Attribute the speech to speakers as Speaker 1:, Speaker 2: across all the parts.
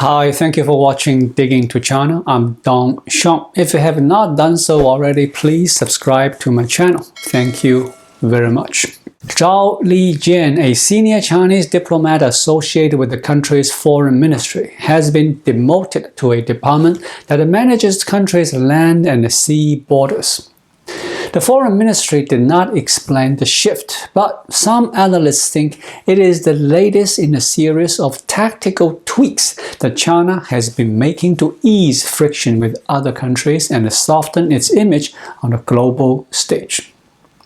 Speaker 1: Hi, thank you for watching Digging to China. I'm Demotion. If you have not done so already, please subscribe to my channel. Thank you very much. Zhao Lijian, a senior Chinese diplomat associated with the country's foreign ministry, has been demoted to a department that manages the country's land and sea borders. The foreign ministry did not explain the shift, but some analysts think it is the latest in a series of tactical tweaks that China has been making to ease friction with other countries and soften its image on the global stage.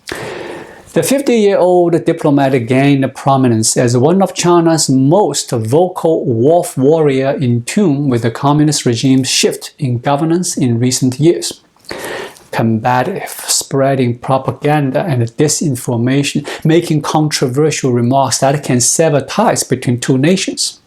Speaker 1: The 50-year-old diplomat gained prominence as one of China's most vocal wolf warrior in tune with the communist regime's shift in governance in recent years. Combative, spreading propaganda and disinformation, making controversial remarks that can sever ties between two nations.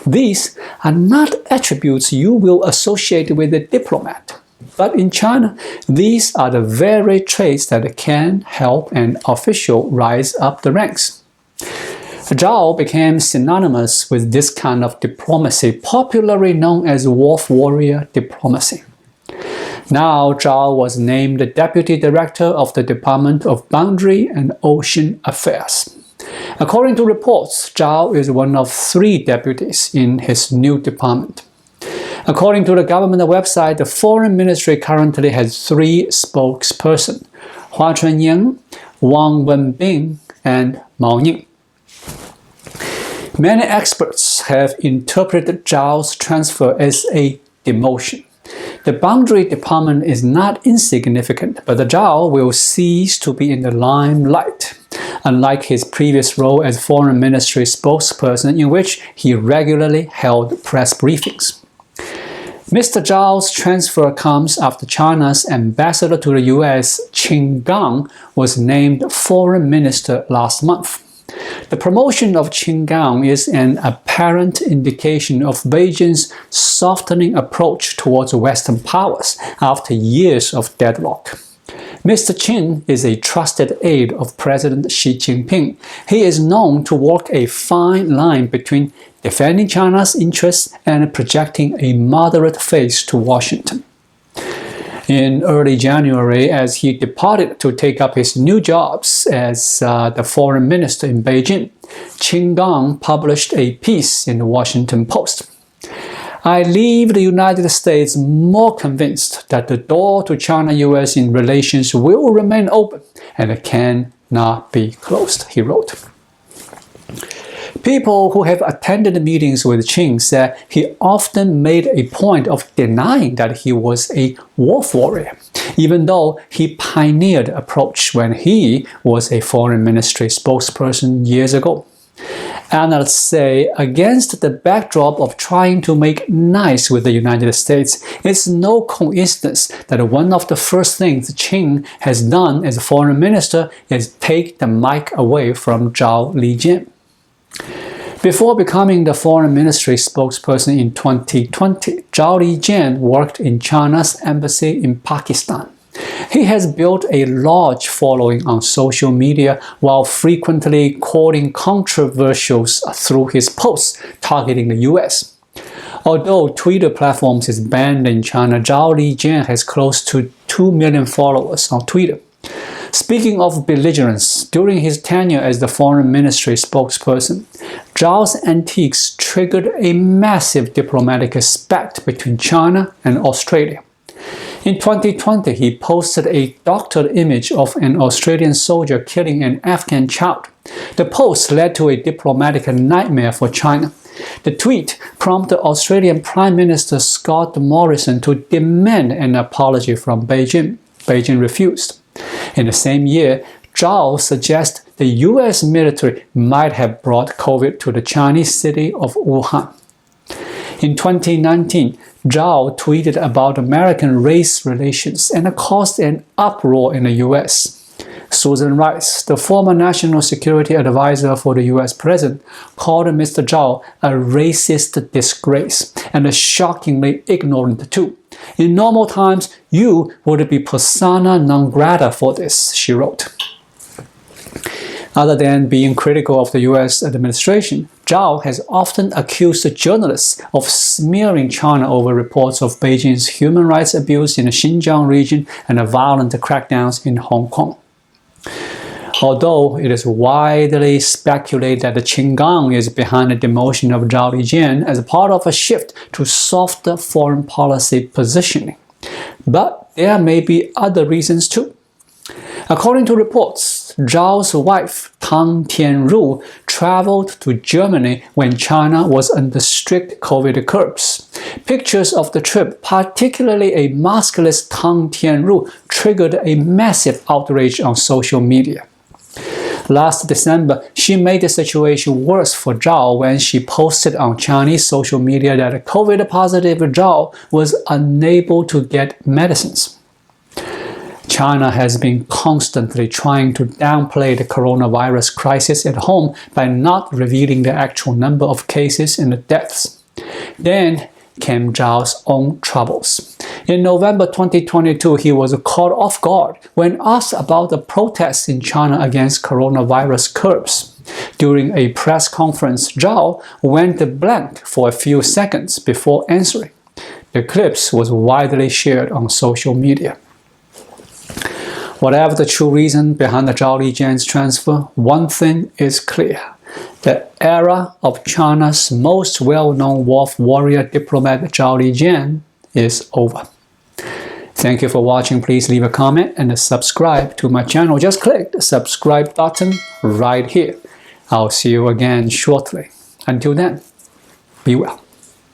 Speaker 1: These are not attributes you will associate with a diplomat. But in China, these are the very traits that can help an official rise up the ranks. Zhao became synonymous with this kind of diplomacy, popularly known as wolf warrior diplomacy. Now, Zhao was named the Deputy Director of the Department of Boundary and Ocean Affairs. According to reports, Zhao is one of 3 deputies in his new department. According to the government website, the Foreign Ministry currently has 3 spokespersons: Hua Chunying, Wang Wenbing, and Mao Ning. Many experts have interpreted Zhao's transfer as a demotion. The Boundary Department is not insignificant, but the Zhao will cease to be in the limelight, unlike his previous role as Foreign Ministry spokesperson, in which he regularly held press briefings. Mr. Zhao's transfer comes after China's ambassador to the US, Qin Gang, was named Foreign Minister last month. The promotion of Qin Gang is an apparent indication of Beijing's softening approach towards Western powers after years of deadlock. Mr. Qin is a trusted aide of President Xi Jinping. He is known to walk a fine line between defending China's interests and projecting a moderate face to Washington. In early January, as he departed to take up his new jobs as the foreign minister in Beijing, Qin Gang published a piece in the Washington Post. I leave the United States more convinced that the door to China-US in relations will remain open and cannot be closed, he wrote. People who have attended meetings with Qin said he often made a point of denying that he was a wolf warrior, even though he pioneered the approach when he was a foreign ministry spokesperson years ago. Analysts say, against the backdrop of trying to make nice with the United States, it's no coincidence that one of the first things Qin has done as a foreign minister is take the mic away from Zhao Lijian. Before becoming the foreign ministry spokesperson in 2020, Zhao Lijian worked in China's embassy in Pakistan. He has built a large following on social media while frequently quoting controversials through his posts targeting the US. Although Twitter platforms is banned in China, Zhao Lijian has close to 2 million followers on Twitter. Speaking of belligerence, during his tenure as the foreign ministry spokesperson, Zhao's antics triggered a massive diplomatic spat between China and Australia. In 2020, he posted a doctored image of an Australian soldier killing an Afghan child. The post led to a diplomatic nightmare for China. The tweet prompted Australian Prime Minister Scott Morrison to demand an apology from Beijing. Beijing refused. In the same year, Zhao suggests the US military might have brought COVID to the Chinese city of Wuhan. In 2019, Zhao tweeted about American race relations and caused an uproar in the US. Susan Rice, the former national security advisor for the US president, called Mr. Zhao a racist disgrace and shockingly ignorant too. In normal times, you would be persona non grata for this, she wrote. Other than being critical of the US administration, Zhao has often accused journalists of smearing China over reports of Beijing's human rights abuse in the Qin Gang region and the violent crackdowns in Hong Kong. Although it is widely speculated that the Qin Gang is behind the demotion of Zhao Lijian as part of a shift to softer foreign policy positioning. But there may be other reasons too. According to reports, Zhao's wife, Tang Tianru, traveled to Germany when China was under strict COVID curbs. Pictures of the trip, particularly a maskless Tang Tianru, triggered a massive outrage on social media. Last December, she made the situation worse for Zhao when she posted on Chinese social media that COVID-positive Zhao was unable to get medicines. China has been constantly trying to downplay the coronavirus crisis at home by not revealing the actual number of cases and the deaths. Then came Zhao's own troubles. In November 2022, he was caught off guard when asked about the protests in China against coronavirus curbs. During a press conference, Zhao went blank for a few seconds before answering. The clips was widely shared on social media. Whatever the true reason behind the Zhao Lijian's transfer, one thing is clear. The era of China's most well-known wolf warrior diplomat Zhao Lijian is over. Thank you for watching. Please leave a comment and subscribe to my channel. Just click the subscribe button right here. I'll see you again shortly. Until then, be well.